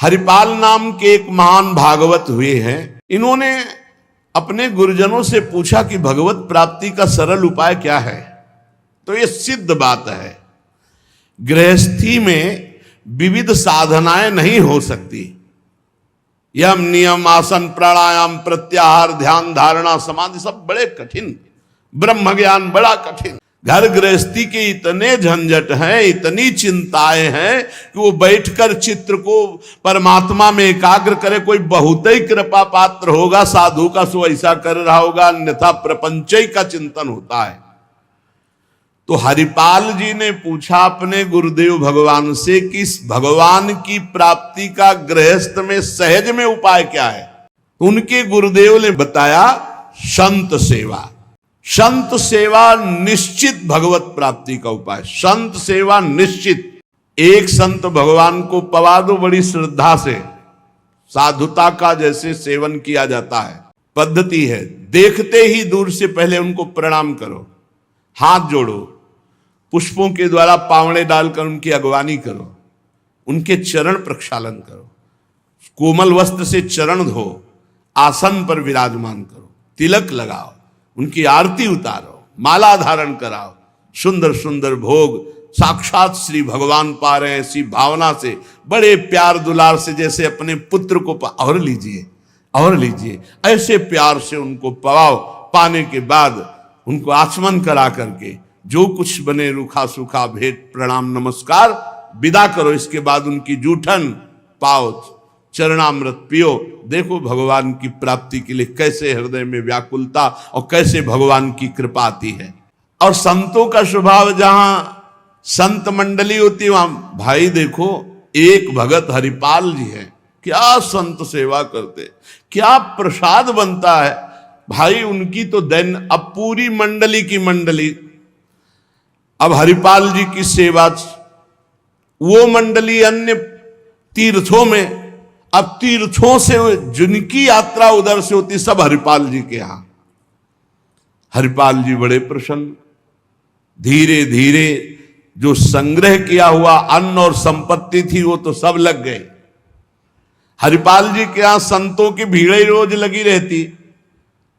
हरिपाल नाम के एक महान भागवत हुए हैं। इन्होंने अपने गुरुजनों से पूछा कि भगवत प्राप्ति का सरल उपाय क्या है। तो ये सिद्ध बात है, गृहस्थी में विविध साधनाएं नहीं हो सकती। यम नियम आसन प्राणायाम प्रत्याहार ध्यान धारणा समाधि सब बड़े कठिन, ब्रह्म ज्ञान बड़ा कठिन। घर गृहस्थी के इतने झंझट हैं, इतनी चिंताएं हैं कि वो बैठकर चित्र को परमात्मा में एकाग्र करे। कोई बहुत ही कृपा पात्र होगा साधु का, सो ऐसा कर रहा होगा, अन्यथा प्रपंच का चिंतन होता है। तो हरिपाल जी ने पूछा अपने गुरुदेव भगवान से कि इस भगवान की प्राप्ति का गृहस्थ में सहज में उपाय क्या है। उनके गुरुदेव ने बताया संत सेवा। संत सेवा निश्चित भगवत प्राप्ति का उपाय। संत सेवा निश्चित। एक संत भगवान को पवा दो बड़ी श्रद्धा से, साधुता का जैसे सेवन किया जाता है, पद्धति है। देखते ही दूर से पहले उनको प्रणाम करो, हाथ जोड़ो, पुष्पों के द्वारा पावड़े डालकर उनकी अगवानी करो, उनके चरण प्रक्षालन करो, कोमल वस्त्र से चरण धो, आसन पर विराजमान करो, तिलक लगाओ, उनकी आरती उतारो, माला धारण कराओ, सुंदर सुंदर भोग साक्षात श्री भगवान पा रहे हैं ऐसी भावना से, बड़े प्यार दुलार से, जैसे अपने पुत्र को और लीजिए और लीजिए, ऐसे प्यार से उनको पवाओ। पाने के बाद उनको आचमन करा करके जो कुछ बने रूखा सूखा भेंट प्रणाम नमस्कार विदा करो। इसके बाद उनकी जूठन पाओ, चरणामृत पियो। देखो भगवान की प्राप्ति के लिए कैसे हृदय में व्याकुलता और कैसे भगवान की कृपा आती है। और संतों का स्वभाव, जहां संत मंडली होती है वहां, भाई देखो एक भगत हरिपाल जी हैं, क्या संत सेवा करते, क्या प्रसाद बनता है भाई उनकी तो दैन। अब पूरी मंडली की मंडली, अब हरिपाल जी की सेवा, वो मंडली अन्य तीर्थों में, अब तीर्थों से जिनकी यात्रा उधर से होती सब हरिपाल जी के यहां। हरिपाल जी बड़े प्रसन्न, धीरे धीरे जो संग्रह किया हुआ अन्न और संपत्ति थी वो तो सब लग गए। हरिपाल जी के यहां संतों की भीड़ रोज लगी रहती।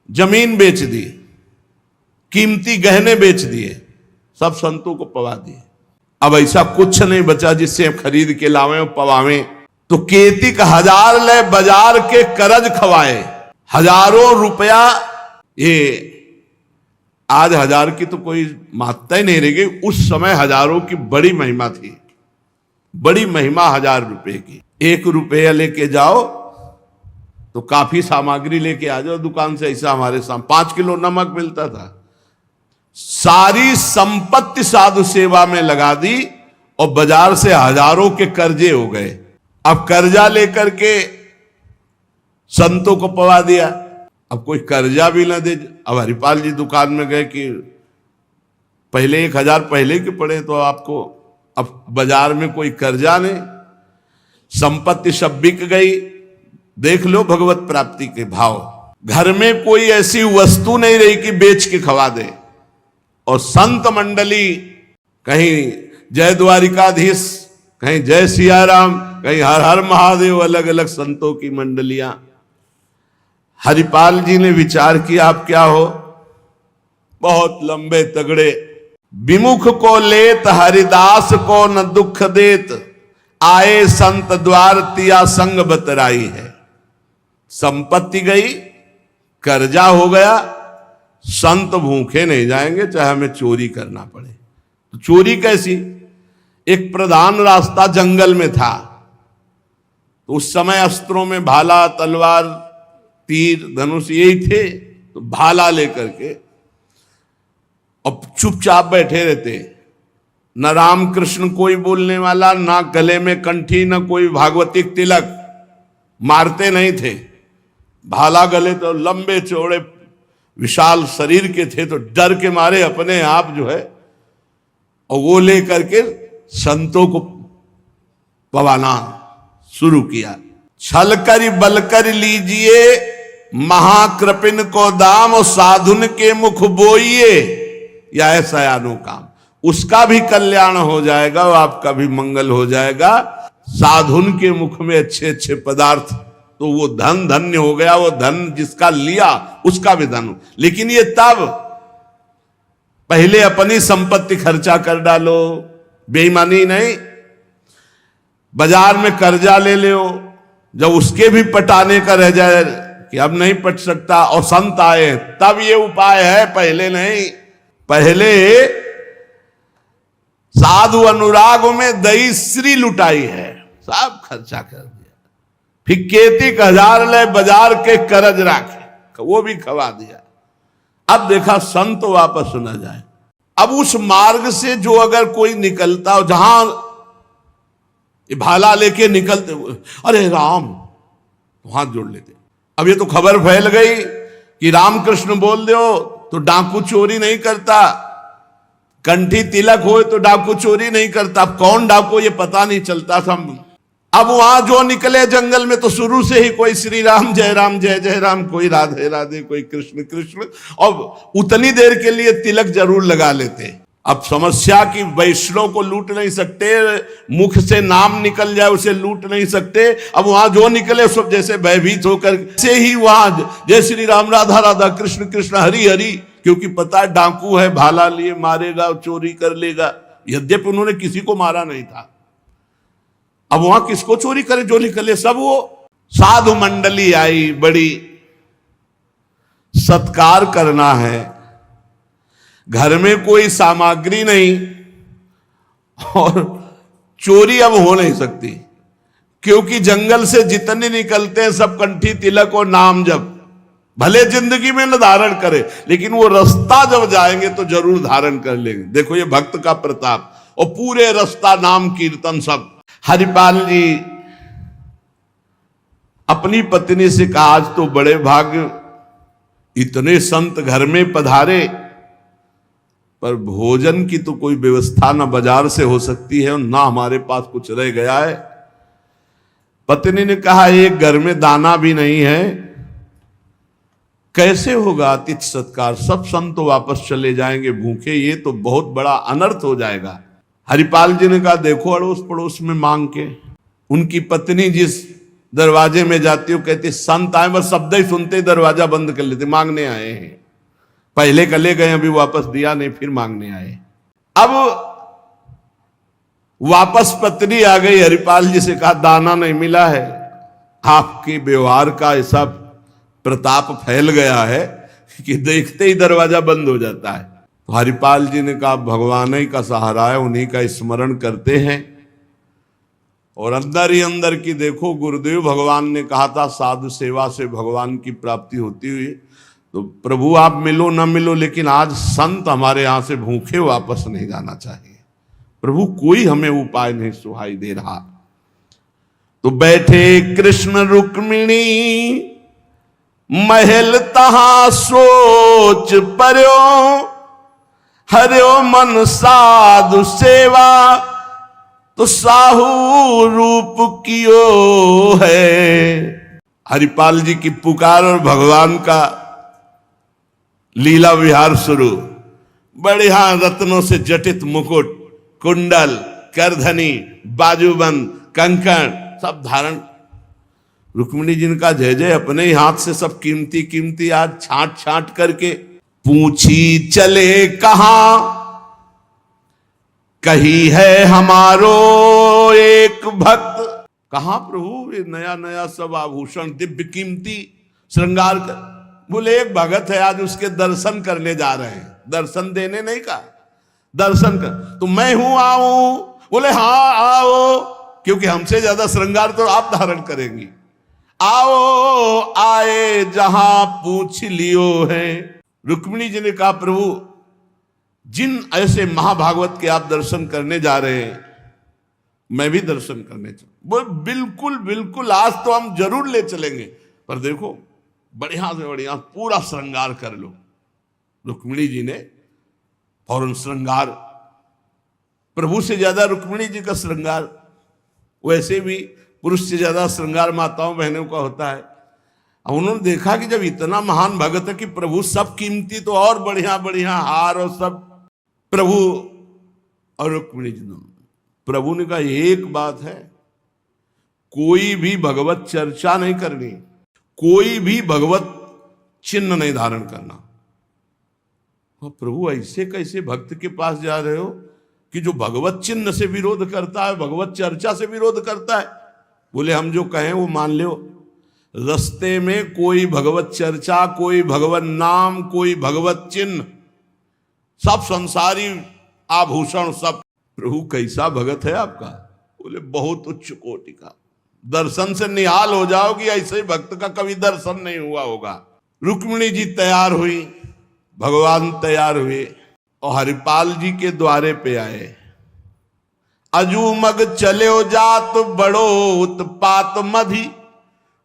जमीन बेच दी, कीमती गहने बेच दिए, सब संतों को पवा दिए। अब ऐसा कुछ नहीं बचा जिससे खरीद के लावें और पवावें। तो केतिक 1000 ले बाजार के करज खवाए, हजारों रुपया। ये आज 1000 की तो कोई महत्ता ही नहीं रह गई, उस समय हजारों की बड़ी महिमा थी, बड़ी महिमा 1000 रुपए की। 1 रुपया लेके जाओ तो काफी सामग्री लेके आ जाओ दुकान से। ऐसा हमारे सामने 5 किलो नमक मिलता था। सारी संपत्ति साधु सेवा में लगा दी और बाजार से हजारों के कर्जे हो गए। अब कर्जा लेकर के संतों को पवा दिया, अब कोई कर्जा भी ना दे। अब हरिपाल जी दुकान में गए कि पहले 1000 पहले के पड़े तो आपको, अब बाजार में कोई कर्जा नहीं, संपत्ति सब बिक गई। देख लो भगवत प्राप्ति के भाव। घर में कोई ऐसी वस्तु नहीं रही कि बेच के खवा दे। और संत मंडली, कहीं जय द्वारिकाधीश, कहीं जय सियाराम, कहीं हर हर महादेव, अलग अलग संतों की मंडलियां। हरिपाल जी ने विचार किया आप क्या हो, बहुत लंबे तगड़े। विमुख को लेत हरिदास को न दुख देत, आए संत द्वार तिया संग बतराई है। संपत्ति गई, कर्जा हो गया, संत भूखे नहीं जाएंगे चाहे हमें चोरी करना पड़े। तो चोरी कैसी, एक प्रधान रास्ता जंगल में था। तो उस समय अस्त्रों में भाला तलवार तीर धनुष यही थे। तो भाला लेकर के अब चुपचाप बैठे रहते, न राम कृष्ण कोई बोलने वाला, ना गले में कंठी, न कोई भागवतिक तिलक, मारते नहीं थे। भाला गले तो लंबे चौड़े विशाल शरीर के थे, तो डर के मारे अपने आप जो है और वो लेकर के संतों को पवाना शुरू किया। छल कर बल कर लीजिए महाकृपिन को दाम, और साधुन के मुख बोइए या ऐसा अनु काम, उसका भी कल्याण हो जाएगा और आपका भी मंगल हो जाएगा। साधुन के मुख में अच्छे अच्छे पदार्थ, तो वो धन धन्य हो गया, वो धन जिसका लिया उसका भी धन। लेकिन ये तब, पहले अपनी संपत्ति खर्चा कर डालो, बेईमानी नहीं। बाजार में कर्जा ले लो, जब उसके भी पटाने का रह जाए कि अब नहीं पट सकता और संत आए, तब ये उपाय है, पहले नहीं। पहले साधु अनुराग में दही श्री लुटाई है, सब खर्चा कर दिया। फिर केतिक 1000 ले बाजार के करज राखे, वो भी खवा दिया। अब देखा संत वापस न जाए। अब उस मार्ग से जो अगर कोई निकलता हो, जहां भाला लेके निकलते हुए, अरे राम, तो हाथ जोड़ लेते। अब ये तो खबर फैल गई कि रामकृष्ण बोल दो तो डाकू चोरी नहीं करता, कंठी तिलक हो तो डाकू चोरी नहीं करता। अब कौन डाकू ये पता नहीं चलता था। अब वहां जो निकले जंगल में तो शुरू से ही कोई श्री राम जय जय राम, कोई राधे राधे, कोई कृष्ण कृष्ण, और उतनी देर के लिए तिलक जरूर लगा लेते। अब समस्या कि वैष्णव को लूट नहीं सकते, मुख से नाम निकल जाए उसे लूट नहीं सकते। अब वहां जो निकले सब जैसे भयभीत होकर से ही वहां जय श्री राम राधा राधा कृष्ण कृष्ण हरि हरि, क्योंकि पता है डाकू है, भाला लिए मारेगा, चोरी कर लेगा। यद्यपि उन्होंने किसी को मारा नहीं था। अब वहां किसको चोरी करे, जो निकले सब वो। साधु मंडली आई, बड़ी सत्कार करना है, घर में कोई सामग्री नहीं और चोरी अब हो नहीं सकती, क्योंकि जंगल से जितने निकलते हैं सब कंठी तिलक और नाम जप। भले जिंदगी में न धारण करे, लेकिन वो रास्ता जब जाएंगे तो जरूर धारण कर लेंगे। देखो ये भक्त का प्रताप, और पूरे रास्ता नाम कीर्तन सब। हरिपाल जी अपनी पत्नी से कहा, आज तो बड़े भाग्य, इतने संत घर में पधारे, पर भोजन की तो कोई व्यवस्था ना बाजार से हो सकती है और ना हमारे पास कुछ रह गया है। पत्नी ने कहा, एक घर में दाना भी नहीं है, कैसे होगा अतिथि सत्कार? सब संत तो वापस चले जाएंगे भूखे, ये तो बहुत बड़ा अनर्थ हो जाएगा। हरिपाल जी ने कहा, देखो अड़ोस पड़ोस में मांग के। उनकी पत्नी जिस दरवाजे में जाती हो, कहती संत आए, बस शब्द ही सुनते ही दरवाजा बंद कर लेते, मांगने आए हैं। पहले कले गए, अभी वापस दिया नहीं, फिर मांगने आए। अब वापस पत्नी आ गई, हरिपाल जी से कहा, दाना नहीं मिला है। आपके व्यवहार का ऐसा प्रताप फैल गया है कि देखते ही दरवाजा बंद हो जाता है। तो हरिपाल जी ने कहा, भगवान ही का सहारा है, उन्हीं का स्मरण करते हैं। और अंदर ही अंदर की देखो, गुरुदेव भगवान ने कहा था साधु सेवा से भगवान की प्राप्ति होती हुई। तो प्रभु आप मिलो ना मिलो, लेकिन आज संत हमारे यहां से भूखे वापस नहीं जाना चाहिए। प्रभु कोई हमें उपाय नहीं सुहाई दे रहा। तो बैठे कृष्ण रुक्मिणी महल तहां सोच पर्यो, हरियो मन साधु सेवा तो साहू रूप कियो है। हरिपाल जी की पुकार और भगवान का लीला विहार शुरू। बढ़िया रत्नों से जटित मुकुट, कुंडल, करधनी, बाजूबंद, कंकण सब धारण। रुक्मिणी जी का जय जय, अपने ही हाथ से सब कीमती कीमती आज छांट छांट करके। पूछी चले कहां, कही है हमारो एक भक्त। कहां प्रभु? ये नया नया सब आभूषण दिव्य कीमती श्रृंगार कर। बोले एक भगत है, आज उसके दर्शन करने जा रहे हैं। दर्शन देने नहीं कहा, दर्शन कर। तो मैं हूं, आऊं? बोले हाँ आओ, क्योंकि हमसे ज्यादा श्रृंगार तो आप धारण करेंगी। आओ आए जहां पूछ लियो है। रुक्मिणी जी ने कहा, प्रभु जिन ऐसे महाभागवत के आप दर्शन करने जा रहे हैं, मैं भी दर्शन करने चलूं। बोल बिल्कुल बिल्कुल, आज तो हम जरूर ले चलेंगे, पर देखो बढ़िया से बढ़िया पूरा श्रृंगार कर लो। रुक्मिणी जी ने फौरन श्रृंगार, प्रभु से ज्यादा रुक्मिणी जी का श्रृंगार। वैसे भी पुरुष से ज्यादा श्रृंगार माताओं बहनों का होता है। अब उन्होंने देखा कि जब इतना महान भगत है कि प्रभु सब कीमती, तो और बढ़िया बढ़िया हार और सब। प्रभु और रुक्मिणी जी, प्रभु ने कहा एक बात है, कोई भी भगवत चर्चा नहीं करनी, कोई भी भगवत चिन्ह नहीं धारण करना। प्रभु ऐसे कैसे भक्त के पास जा रहे हो कि जो भगवत चिन्ह से विरोध करता है, भगवत चर्चा से विरोध करता है? बोले हम जो कहें वो मान लो। रस्ते में कोई भगवत चर्चा, कोई भगवत नाम, कोई भगवत चिन्ह, सब संसारी आभूषण सब। प्रभु कैसा भगत है आपका? बोले बहुत उच्च कोटि का, दर्शन से निहाल हो जाओगी, ऐसे भक्त का कभी दर्शन नहीं हुआ होगा। रुक्मिणी जी तैयार हुई, भगवान तैयार हुए और हरिपाल जी के द्वारे पे आए। अजू मग चले जात बड़ो उत्पात मधि,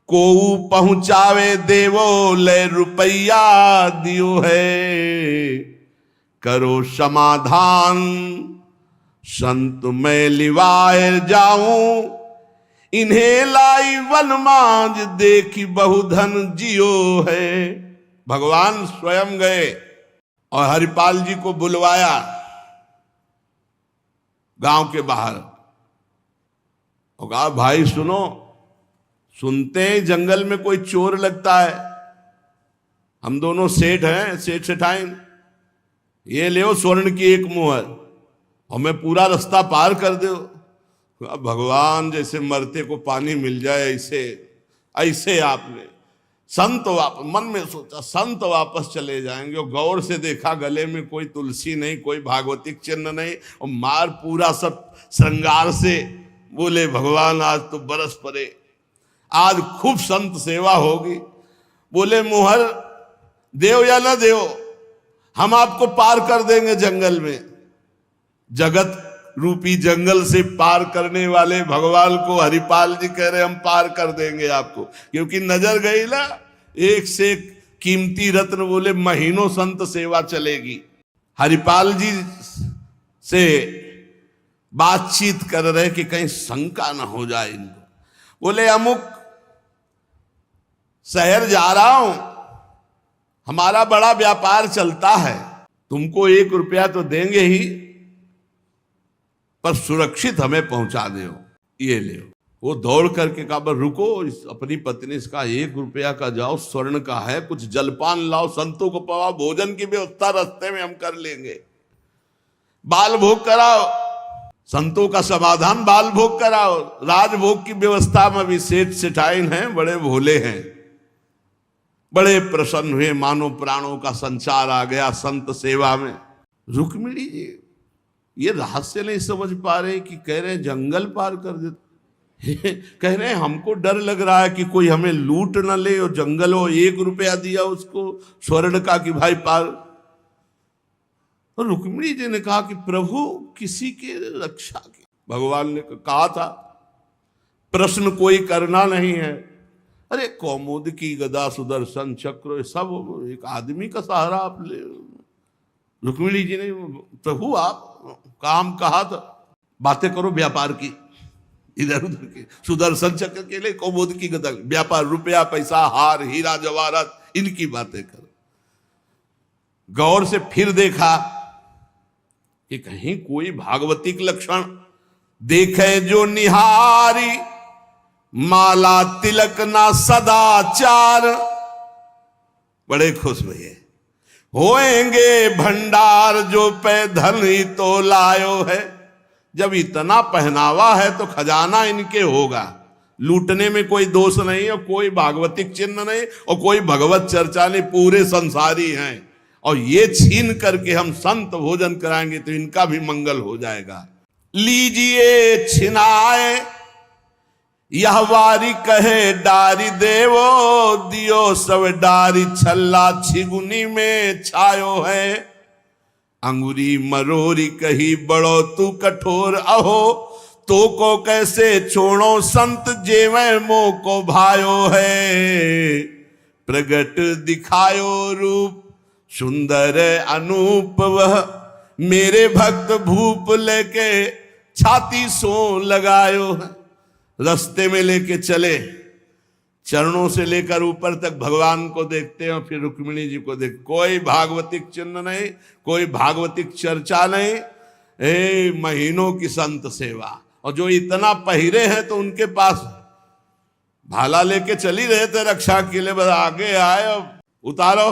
को पहुंचावे देवो ले रुपया दियो है। करो समाधान संत मैं लिवाए जाऊं, इन्हें लाई वनमाज देखी बहुधन जियो है। भगवान स्वयं गए और हरिपाल जी को बुलवाया गांव के बाहर और कहा भाई सुनो, सुनते हैं जंगल में कोई चोर लगता है, हम दोनों सेठ हैं, सेठ सेठाइन, ये ले स्वर्ण की एक मुहर हमें पूरा रास्ता पार कर दो। भगवान जैसे मरते को पानी मिल जाए ऐसे ऐसे आपने संत वापस मन में सोचा, संत वापस चले जाएंगे और गौर से देखा गले में कोई तुलसी नहीं, कोई भागवतिक चिन्ह नहीं और मार पूरा सब श्रृंगार से। बोले भगवान आज तो बरस पड़े, आज खूब संत सेवा होगी। बोले मुहर देव या ना देव, हम आपको पार कर देंगे जंगल में। जगत रूपी जंगल से पार करने वाले भगवान को हरिपाल जी कह रहे हम पार कर देंगे आपको, क्योंकि नजर गई ना एक से एक कीमती रत्न। बोले महीनों संत सेवा चलेगी। हरिपाल जी से बातचीत कर रहे कि कहीं शंका ना हो जाए इनको। बोले अमुक शहर जा रहा हूं, हमारा बड़ा व्यापार चलता है, तुमको 1 रुपया तो देंगे ही, पर सुरक्षित हमें पहुंचा दो, ये ले। वो दौड़ करके कहा रुको, अपनी पत्नी इसका 1 रुपया का जाओ, स्वर्ण का है, कुछ जलपान लाओ, संतों को पवा, भोजन की व्यवस्था रास्ते में हम कर लेंगे, बाल भोग कराओ, संतों का समाधान बाल भोग कराओ। राजभोग की व्यवस्था में भी सेठ सेठाइन हैं, बड़े भोले हैं, बड़े प्रसन्न हुए, मानो प्राणों का संचार आ गया संत सेवा में। रुक्मिणी जी ये रहस्य नहीं समझ पा रहे कि कह रहे जंगल पार कर देते, कह रहे हमको डर लग रहा है कि कोई हमें लूट न ले, और जंगल हो 1 रुपया दिया उसको स्वर्ण का कि भाई पार। तो रुक्मिणी जी ने कहा कि प्रभु किसी के रक्षा की, भगवान ने कहा था प्रश्न कोई करना नहीं है। अरे कौमुद की गदा सुदर्शन चक्र सब एक आदमी का सहारा आप ले। रुक्मिणी जी ने प्रभु आप काम कहा था, बातें करो व्यापार की, इधर उधर की, सुदर्शन चक्र के लिए कौमुद की गदा, व्यापार, रुपया पैसा हार हीरा जवाहरात, इनकी बातें करो। गौर से फिर देखा कि कहीं कोई भागवतिक लक्षण देखे जो निहारी, माला तिलक ना सदाचार। बड़े खुश हुए, होएंगे भंडार जो पे धन ही तो लायो है। जब इतना पहनावा है तो खजाना इनके होगा, लूटने में कोई दोष नहीं, और कोई भागवतिक चिन्ह नहीं, और कोई भगवत चर्चा नहीं, पूरे संसारी हैं। और ये छीन करके हम संत भोजन कराएंगे तो इनका भी मंगल हो जाएगा। लीजिए छिनाए यह वारी कहे डारी देवो, दियो सब डारी छल्ला छिगुनी में छायो है। अंगुरी मरोरी कही बड़ो तू कठोर, अहो तो को कैसे छोड़ो संत जेवे मो को भायो है। प्रगट दिखायो रूप सुंदर अनूप, वह मेरे भक्त भूप लेके छाती सो लगायो है। रास्ते में लेके चले, चरणों से लेकर ऊपर तक भगवान को देखते हैं, और फिर रुक्मिणी जी को देख, कोई भागवतिक चिन्ह नहीं, कोई भागवतिक चर्चा नहीं, महीनों की संत सेवा। और जो इतना पहिरे हैं तो उनके पास भाला लेके चली रहे थे रक्षा के लिए, बस आगे आए और उतारो,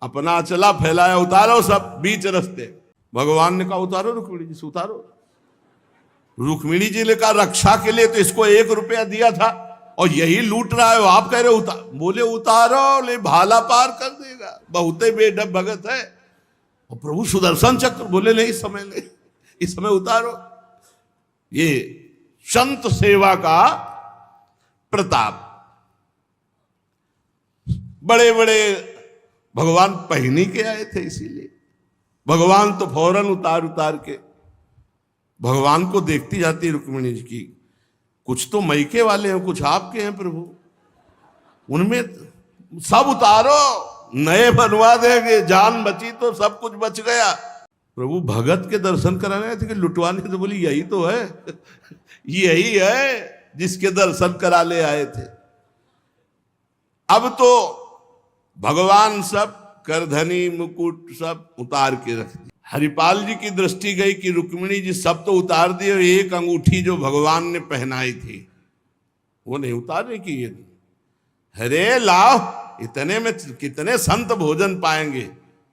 अपना चला फैलाया, उतारो सब बीच रास्ते। भगवान ने कहा उतारो रुक्मिणी जी से, उतारो। रुक्मिणी जी ने कहा रक्षा के लिए तो इसको 1 रुपया दिया था और यही लूट रहा है, आप कह रहे हो उतार। बोले उतारो, ले भाला पार कर देगा, बहुत ही बेढब भगत है। और प्रभु सुदर्शन चक्र, बोले नहीं इस समय ले, इस समय उतारो। ये संत सेवा का प्रताप। बड़े बड़े भगवान पहनी के आए थे, इसीलिए भगवान तो फौरन उतार उतार के भगवान को देखती जाती रुक्मिणी जी की, कुछ तो मैके वाले हैं, कुछ आपके हैं प्रभु, उनमें सब उतारो, नए बनवा देंगे, जान बची तो सब कुछ बच गया। प्रभु भगत के दर्शन कराने आए थे कि लुटवाने? तो बोली यही तो है, यही है जिसके दर्शन करा ले आए थे। अब तो भगवान सब करधनी मुकुट सब उतार के रख दी। हरिपाल जी की दृष्टि गई कि रुक्मिणी जी सब तो उतार दी, और एक अंगूठी जो भगवान ने पहनाई थी वो नहीं उतारने की। ये अरे लाओ, इतने में कितने संत भोजन पाएंगे,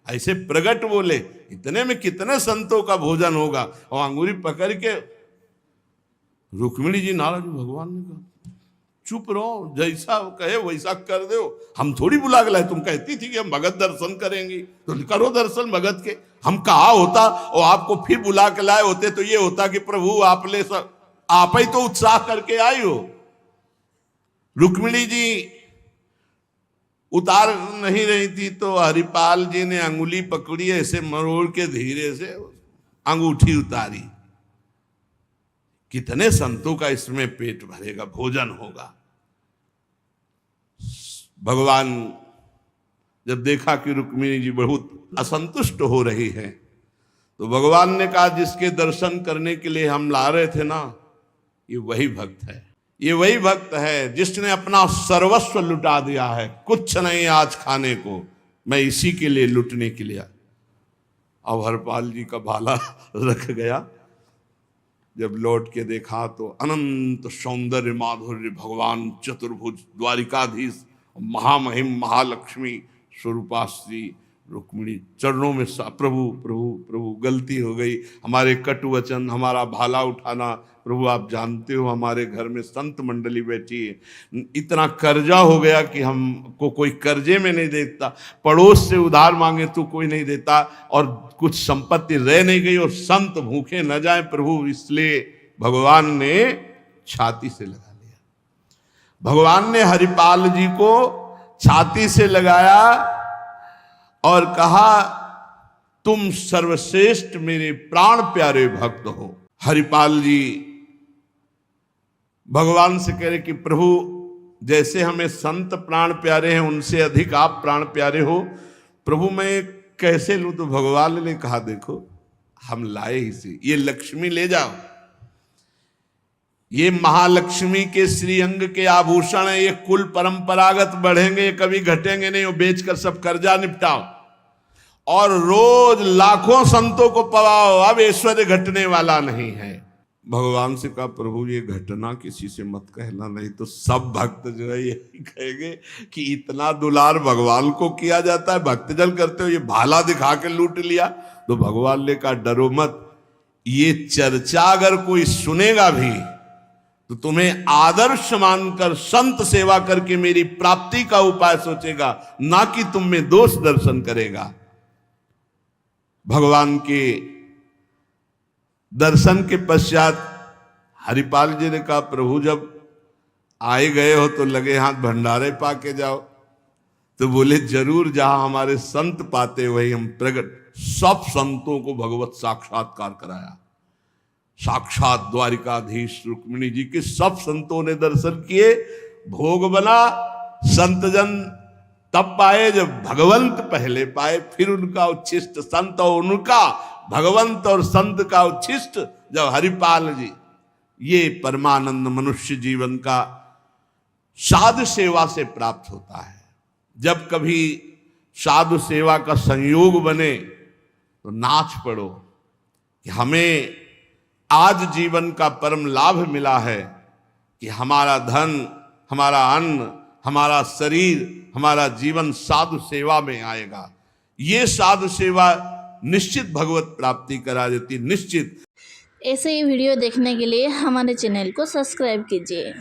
ऐसे प्रगट बोले, इतने में कितने संतों का भोजन होगा। और अंगूरी पकड़ के रुक्मिणी जी नाराज, भगवान ने कहा चुप रहो, जैसा कहे वैसा कर दो, हम थोड़ी बुला के लाए, तुम कहती थी कि हम भगत दर्शन करेंगे तो करो दर्शन भगत के। हम कहा होता और आपको फिर बुला के लाए होते तो ये होता कि प्रभु आप ले सब, आप ही तो उत्साह करके आई हो। रुक्मिणी जी उतार नहीं रही थी तो हरिपाल जी ने अंगुली पकड़ी, ऐसे मरोड़ के धीरे से अंगूठी उतारी। कितने संतों का इसमें पेट भरेगा, भोजन होगा। भगवान जब देखा कि रुक्मिणी जी बहुत असंतुष्ट हो रही है तो भगवान ने कहा जिसके दर्शन करने के लिए हम ला रहे थे ना, ये वही भक्त है, ये वही भक्त है जिसने अपना सर्वस्व लुटा दिया है। कुछ नहीं आज खाने को, मैं इसी के लिए लुटने के लिए। अब हरपाल जी का भाला रख गया, जब लौट के देखा तो अनंत सौंदर्य माधुर्य भगवान चतुर्भुज द्वारिकाधीश महामहिम महालक्ष्मी स्वरूपाश्री रुक्मिणी चरणों में प्रभु प्रभु प्रभु गलती हो गई, हमारे कटु वचन, हमारा भाला उठाना, प्रभु आप जानते हो हमारे घर में संत मंडली बैठी है, इतना कर्जा हो गया कि हमको कोई कर्जे में नहीं देता, पड़ोस से उधार मांगे तो कोई नहीं देता, और कुछ संपत्ति रह नहीं गई और संत भूखे न जाए प्रभु, इसलिए भगवान ने छाती से लगा लिया। भगवान ने हरिपाल जी को छाती से लगाया और कहा तुम सर्वश्रेष्ठ मेरे प्राण प्यारे भक्त हो। हरिपाल जी भगवान से कह रहे कि प्रभु जैसे हमें संत प्राण प्यारे हैं उनसे अधिक आप प्राण प्यारे हो, प्रभु मैं कैसे लूं? तो भगवान ने कहा देखो हम लाए ही से, ये लक्ष्मी ले जाओ, ये महालक्ष्मी के श्रीअंग के आभूषण है, ये कुल परंपरागत बढ़ेंगे, ये कभी घटेंगे नहीं, वो बेचकर सब कर्जा निपटाओ और रोज लाखों संतों को पवाओ, अब ऐश्वर्य घटने वाला नहीं है। भगवान से कहा प्रभु ये घटना किसी से मत कहना, नहीं तो सब भक्त जो है यही कहेंगे कि इतना दुलार भगवान को किया जाता है, भक्तजन करते हो, ये भाला दिखा के लूट लिया। तो भगवान ने कहा डरो मत, ये चर्चा अगर कोई सुनेगा भी तो तुम्हें आदर्श मानकर संत सेवा करके मेरी प्राप्ति का उपाय सोचेगा, ना कि तुम में दोष दर्शन करेगा। भगवान के दर्शन के पश्चात हरिपाल जी ने कहा प्रभु जब आए गए हो तो लगे हाथ भंडारे पाके जाओ। तो बोले जरूर, जहां हमारे संत पाते वही हम प्रगट। सब संतों को भगवत साक्षात्कार कराया, साक्षात द्वारिकाधीश रुक्मिणी जी के सब संतों ने दर्शन किए, भोग बना, संतजन तब पाए जब भगवंत पहले पाए, फिर उनका उच्छिष्ट संत और उनका भगवंत और संत का उच्छिष्ट जब हरिपाल जी। ये परमानंद मनुष्य जीवन का साधु सेवा से प्राप्त होता है। जब कभी साधु सेवा का संयोग बने तो नाच पड़ो कि हमें आज जीवन का परम लाभ मिला है कि हमारा धन, हमारा अन्न, हमारा शरीर, हमारा जीवन साधु सेवा में आएगा। ये साधु सेवा निश्चित भगवत प्राप्ति करा देती, निश्चित। ऐसे ही वीडियो देखने के लिए हमारे चैनल को सब्सक्राइब कीजिए।